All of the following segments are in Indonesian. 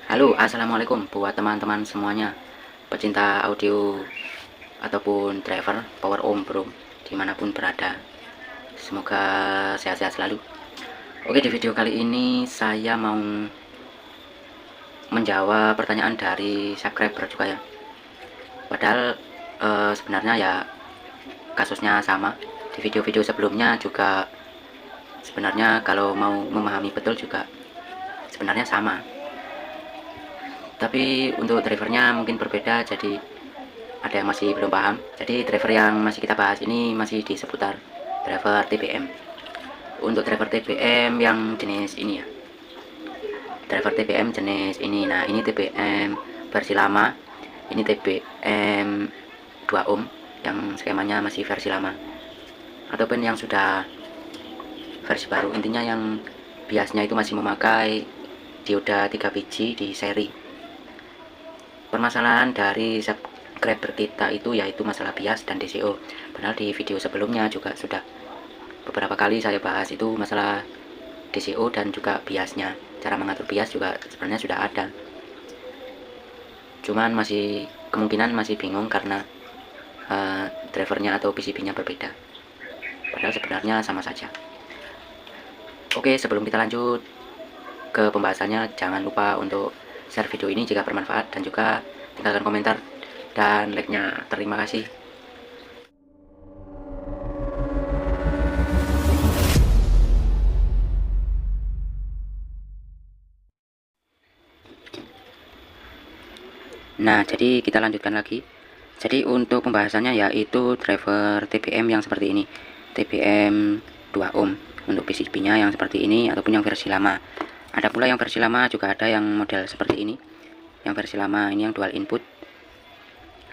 Halo, assalamualaikum buat teman-teman semuanya, pecinta audio ataupun driver power om bro, dimanapun berada. Semoga sehat-sehat selalu. Oke, di video kali ini saya mau menjawab pertanyaan dari subscriber juga ya. Padahal sebenarnya ya kasusnya sama. Di video-video sebelumnya juga sebenarnya kalau mau memahami betul juga sebenarnya sama. Tapi untuk drivernya mungkin berbeda, jadi ada yang masih belum paham. Jadi driver yang masih kita bahas ini masih di seputar driver TBM. Untuk driver TBM yang jenis ini ya, driver TBM jenis ini. Nah, ini TBM versi lama, ini TBM 2 ohm yang skemanya masih versi lama, ataupun yang sudah versi baru. Intinya yang biasnya itu masih memakai dioda 3 biji di seri. Permasalahan dari subscriber kita itu yaitu masalah bias dan DCO. Padahal di video sebelumnya juga sudah beberapa kali saya bahas itu masalah DCO dan juga biasnya. Cara mengatur bias juga sebenarnya sudah ada. Cuman masih kemungkinan masih bingung karena drivernya atau PCB-nya berbeda. Padahal sebenarnya sama saja. Oke, sebelum kita lanjut ke pembahasannya, jangan lupa untuk share video ini jika bermanfaat dan juga tinggalkan komentar dan like-nya. Terima kasih. Nah, jadi kita lanjutkan lagi. Jadi untuk pembahasannya yaitu driver TBM yang seperti ini, TBM 2 ohm untuk PCB-nya yang seperti ini ataupun yang versi lama. Ada pula yang versi lama juga ada yang model seperti ini. Yang versi lama ini yang dual input.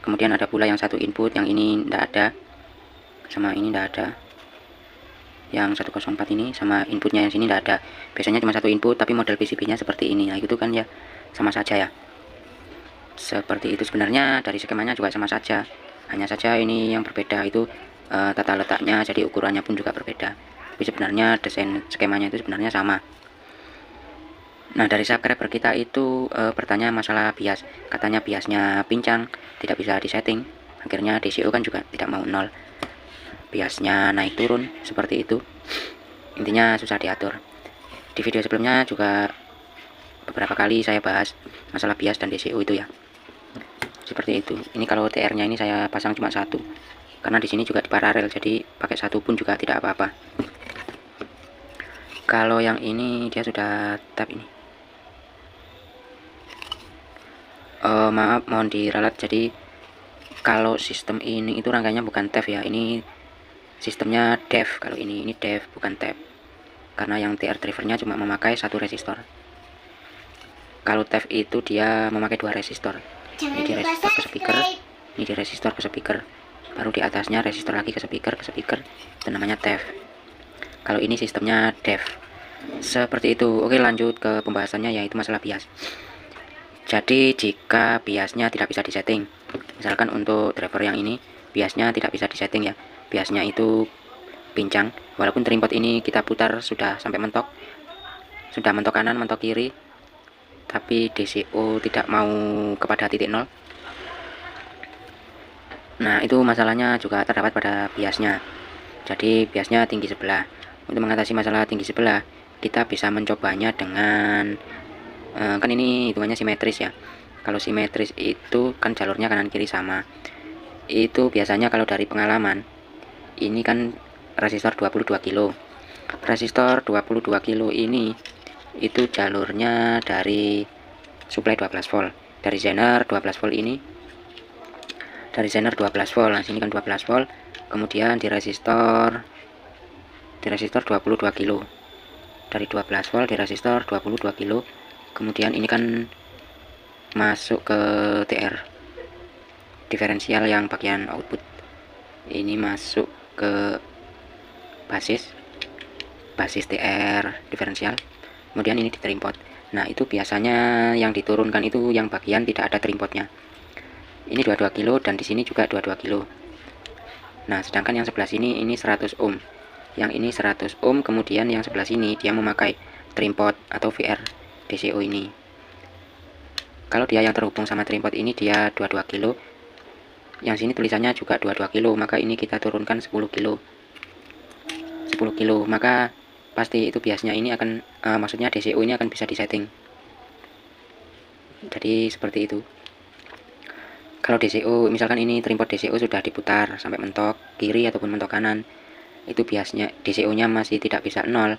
Kemudian ada pula yang satu input, yang ini tidak ada. Sama ini tidak ada. Yang 104 ini sama inputnya yang sini tidak ada. Biasanya cuma satu input tapi model PCB-nya seperti ini. Nah, itu kan ya sama saja ya. Seperti itu sebenarnya dari skemanya juga sama saja. Hanya saja ini yang berbeda itu tata letaknya, jadi ukurannya pun juga berbeda. Tapi sebenarnya desain skemanya itu sebenarnya sama. Nah, dari subscriber kita itu bertanya masalah bias. Katanya biasnya pincang, tidak bisa disetting. Akhirnya DCO kan juga tidak mau nol. Biasnya naik turun seperti itu. Intinya susah diatur. Di video sebelumnya juga beberapa kali saya bahas masalah bias dan DCO itu ya. Seperti itu. Ini kalau TR-nya ini saya pasang cuma satu. Karena di sini juga di paralel, jadi pakai satu pun juga tidak apa-apa. Kalau yang ini dia sudah tap ini. Maaf, mohon diralat. Jadi kalau sistem ini itu rangkaiannya bukan TEF ya, ini sistemnya DEV. Kalau ini DEV bukan TEF, karena yang TR drivernya cuma memakai satu resistor. Kalau TEF itu dia memakai dua resistor. Ini di resistor ke speaker, ini di resistor ke speaker, baru di atasnya resistor lagi ke speaker, itu namanya TEF. Kalau ini sistemnya DEV seperti itu. Oke, lanjut ke pembahasannya yaitu masalah bias. Jadi jika biasnya tidak bisa disetting, misalkan untuk driver yang ini biasnya tidak bisa disetting ya, biasnya itu pincang, walaupun trimpot ini kita putar sudah sampai mentok, sudah mentok kanan mentok kiri, tapi DCO tidak mau kepada titik nol. Nah, itu masalahnya juga terdapat pada biasnya. Jadi biasnya tinggi sebelah. Untuk mengatasi masalah tinggi sebelah, kita bisa mencobanya dengan kan ini hitungannya simetris ya. Kalau simetris itu kan jalurnya kanan kiri sama. Itu biasanya kalau dari pengalaman, ini kan resistor 22 kilo. Resistor 22 kilo ini itu jalurnya dari suplai 12 volt. Dari zener 12 volt ini. Dari zener 12 volt. Nah, sini kan 12 volt. Kemudian di resistor 22 kilo. Dari 12 volt di resistor 22 kilo. Kemudian ini kan masuk ke TR diferensial yang bagian output, ini masuk ke basis TR diferensial, kemudian ini di trimpot. Nah, itu biasanya yang diturunkan itu yang bagian tidak ada trimpotnya. Ini 22 kilo dan di sini juga 22 kilo. Nah, sedangkan yang sebelah sini ini 100 ohm, yang ini 100 ohm, kemudian yang sebelah sini dia memakai trimpot atau VR DCO ini. Kalau dia yang terhubung sama tripod ini dia 22 kilo, yang sini tulisannya juga 22 kilo, maka ini kita turunkan 10 kilo. 10 kilo, maka pasti itu biasnya ini akan maksudnya DCO ini akan bisa disetting. Jadi seperti itu. Kalau DCO, misalkan ini tripod DCO sudah diputar sampai mentok kiri ataupun mentok kanan, itu biasanya DCO-nya masih tidak bisa 0.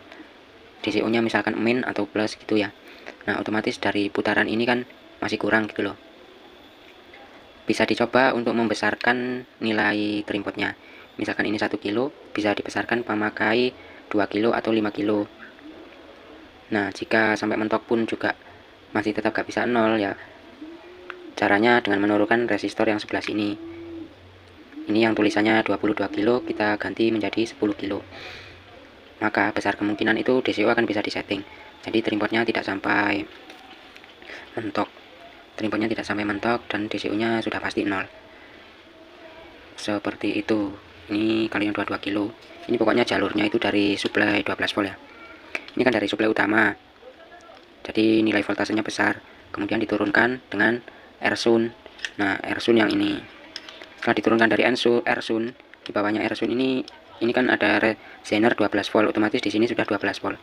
DCO-nya misalkan min atau plus gitu ya. Nah, otomatis dari putaran ini kan masih kurang gitu loh. Bisa dicoba untuk membesarkan nilai tripodnya. Misalkan ini 1 kilo, bisa dibesarkan memakai 2 kilo atau 5 kilo. Nah, jika sampai mentok pun juga masih tetap gak bisa 0 ya, caranya dengan menurunkan resistor yang sebelah sini. Ini yang tulisannya 22 kilo kita ganti menjadi 10 kilo. Maka besar kemungkinan itu DCO akan bisa disetting. Jadi tripodnya tidak sampai mentok. Tripodnya tidak sampai mentok dan DCO-nya sudah pasti 0. Seperti itu. Ini kali yang 22 kilo. Ini pokoknya jalurnya itu dari suplai 12 volt ya. Ini kan dari suplai utama. Jadi nilai voltasenya besar. Kemudian diturunkan dengan Ersun. Nah, Ersun yang ini. Setelah diturunkan dari Ersun, di bawahnya Ersun ini kan ada zener 12 volt, otomatis di sini sudah 12 volt.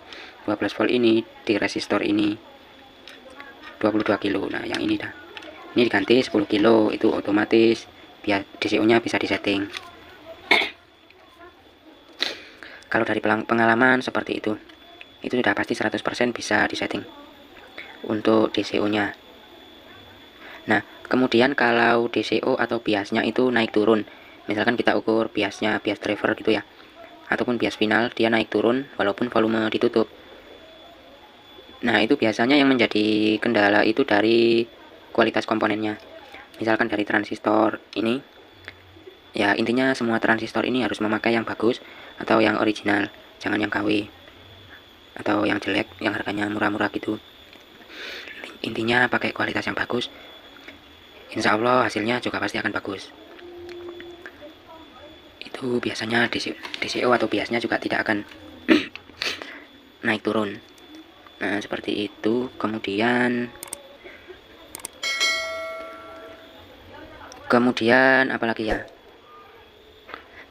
12 volt ini di resistor ini 22 kilo. Nah, yang ini dah. Ini diganti 10 kilo, itu otomatis biar DCO-nya bisa disetting. Kalau dari pengalaman seperti itu sudah pasti 100% bisa disetting untuk DCO-nya. Nah, kemudian kalau DCO atau biasnya itu naik turun, misalkan kita ukur biasnya, bias driver gitu ya, ataupun bias final, dia naik turun walaupun volume ditutup. Nah, itu biasanya yang menjadi kendala itu dari kualitas komponennya. Misalkan dari transistor ini, ya intinya semua transistor ini harus memakai yang bagus atau yang original, jangan yang KW atau yang jelek, yang harganya murah-murah gitu. Intinya pakai kualitas yang bagus, insya Allah hasilnya juga pasti akan bagus. Itu biasanya DCO atau biasnya juga tidak akan naik turun. Nah, seperti itu. Kemudian apalagi ya.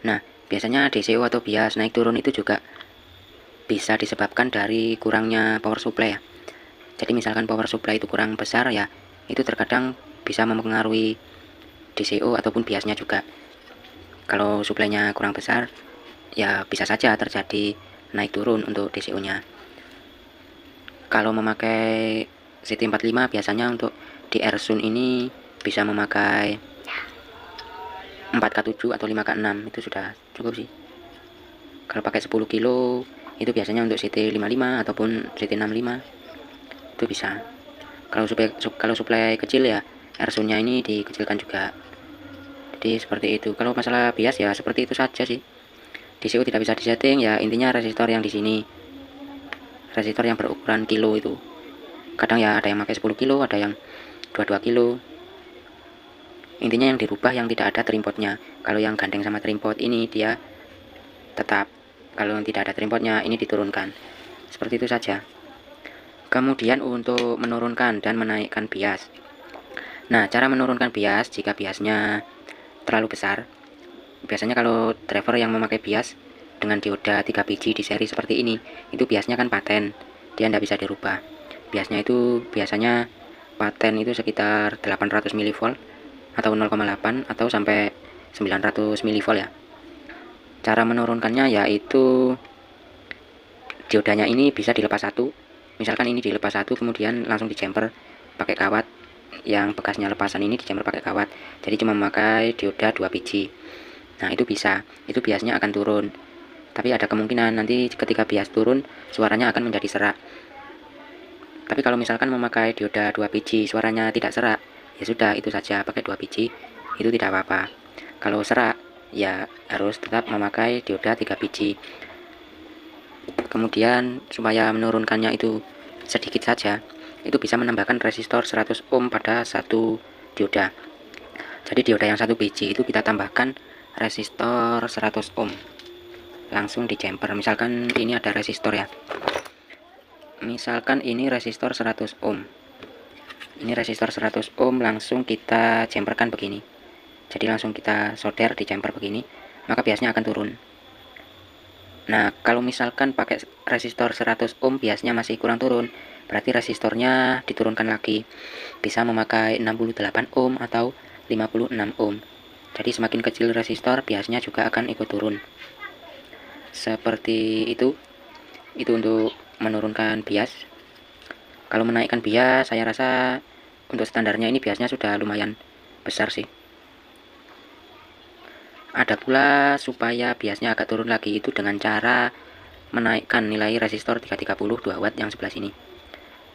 Nah, biasanya DCO atau bias naik turun itu juga bisa disebabkan dari kurangnya power supply ya. Jadi misalkan power supply itu kurang besar ya, itu terkadang bisa mempengaruhi DCO ataupun biasnya juga. Kalau suplainya kurang besar ya bisa saja terjadi naik turun untuk DCO-nya. Kalau memakai CT45 biasanya untuk di Ersun ini bisa memakai 4K7 atau 5K6, itu sudah cukup sih. Kalau pakai 10 kilo itu biasanya untuk CT55 ataupun CT65 itu bisa. Kalau suplai kecil ya Ersunnya ini dikecilkan juga. Jadi seperti itu. Kalau masalah bias ya seperti itu saja sih. DCO tidak bisa disetting ya, intinya resistor yang di sini, resistor yang berukuran kilo itu. Kadang ya ada yang pakai 10 kilo, ada yang 22 kilo. Intinya yang dirubah yang tidak ada tripodnya. Kalau yang gandeng sama tripod ini dia tetap, kalau yang tidak ada tripodnya ini diturunkan. Seperti itu saja. Kemudian untuk menurunkan dan menaikkan bias. Nah, cara menurunkan bias jika biasnya terlalu besar, biasanya kalau driver yang memakai bias dengan dioda 3 biji di seri seperti ini, itu biasnya kan paten, dia tidak bisa dirubah. Biasnya itu biasanya paten itu sekitar 800 mV atau 0,8 atau sampai 900 mV ya. Cara menurunkannya yaitu diodanya ini bisa dilepas satu, misalkan ini dilepas satu kemudian langsung dijemper pakai kawat, yang bekasnya lepasan ini dijemper pakai kawat, jadi cuma memakai dioda 2 biji. Nah, itu bisa, itu biasnya akan turun. Tapi ada kemungkinan nanti ketika bias turun suaranya akan menjadi serak. Tapi kalau misalkan memakai dioda 2 biji suaranya tidak serak, ya sudah itu saja, pakai 2 biji itu tidak apa-apa. Kalau serak ya harus tetap memakai dioda 3 biji. Kemudian supaya menurunkannya itu sedikit saja, itu bisa menambahkan resistor 100 ohm pada satu dioda. Jadi dioda yang 1 biji itu kita tambahkan resistor 100 ohm, langsung di jumper. Misalkan ini ada resistor ya, misalkan ini resistor 100 ohm, Ini resistor 100 ohm langsung kita jumperkan begini. Jadi langsung kita solder di jumper begini, maka biasnya akan turun. Nah, kalau misalkan pakai resistor 100 ohm biasnya masih kurang turun, berarti resistornya diturunkan lagi. Bisa memakai 68 ohm atau 56 ohm. Jadi semakin kecil resistor biasanya juga akan ikut turun. Seperti itu. Itu untuk menurunkan bias. Kalau menaikkan bias, saya rasa untuk standarnya ini biasanya sudah lumayan besar sih. Ada pula supaya biasnya agak turun lagi itu dengan cara menaikkan nilai resistor 330 2 watt yang sebelah sini.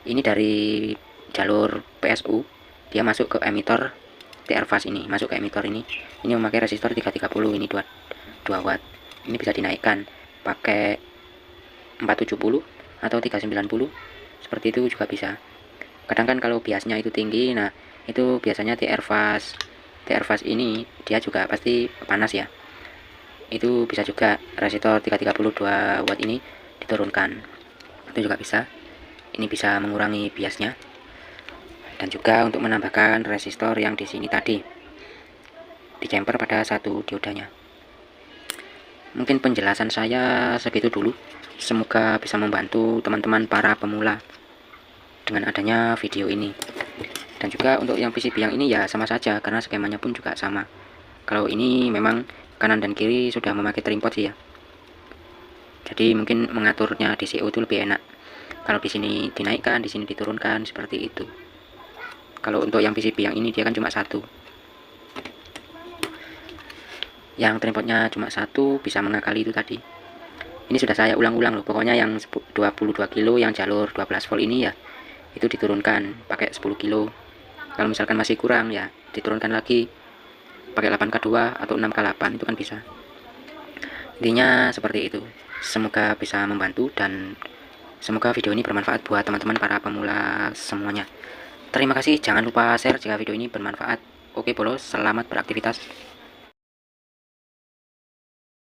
Ini dari jalur PSU, dia masuk ke emitor TR fast ini, masuk ke emitor ini. Ini memakai resistor 330, ini 2 watt. Ini bisa dinaikkan pakai 470 atau 390, seperti itu juga bisa. Kadang kan kalau biasnya itu tinggi, nah itu biasanya TR fast ini dia juga pasti panas ya. Itu bisa juga resistor 332 watt ini diturunkan. Itu juga bisa. Ini bisa mengurangi biasnya. Dan juga untuk menambahkan resistor yang di sini tadi. Di jumper pada satu diodanya. Mungkin penjelasan saya segitu dulu. Semoga bisa membantu teman-teman para pemula dengan adanya video ini. Dan juga untuk yang PCB yang ini ya sama saja, karena skemanya pun juga sama. Kalau ini memang kanan dan kiri sudah memakai trimpot sih ya. Jadi mungkin mengaturnya DCO itu lebih enak. Kalau di sini dinaikkan, di sini diturunkan, seperti itu. Kalau untuk yang PCB yang ini dia kan cuma satu. Yang trimpotnya cuma satu bisa mengakali itu tadi. Ini sudah saya ulang-ulang loh. Pokoknya yang 22 kilo yang jalur 12 volt ini ya itu diturunkan pakai 10 kilo. Kalau misalkan masih kurang ya diturunkan lagi pakai 8K2 atau 6K8, itu kan bisa. Intinya seperti itu. Semoga bisa membantu dan semoga video ini bermanfaat buat teman-teman para pemula semuanya. Terima kasih, jangan lupa share jika video ini bermanfaat. Oke bolos, selamat beraktivitas.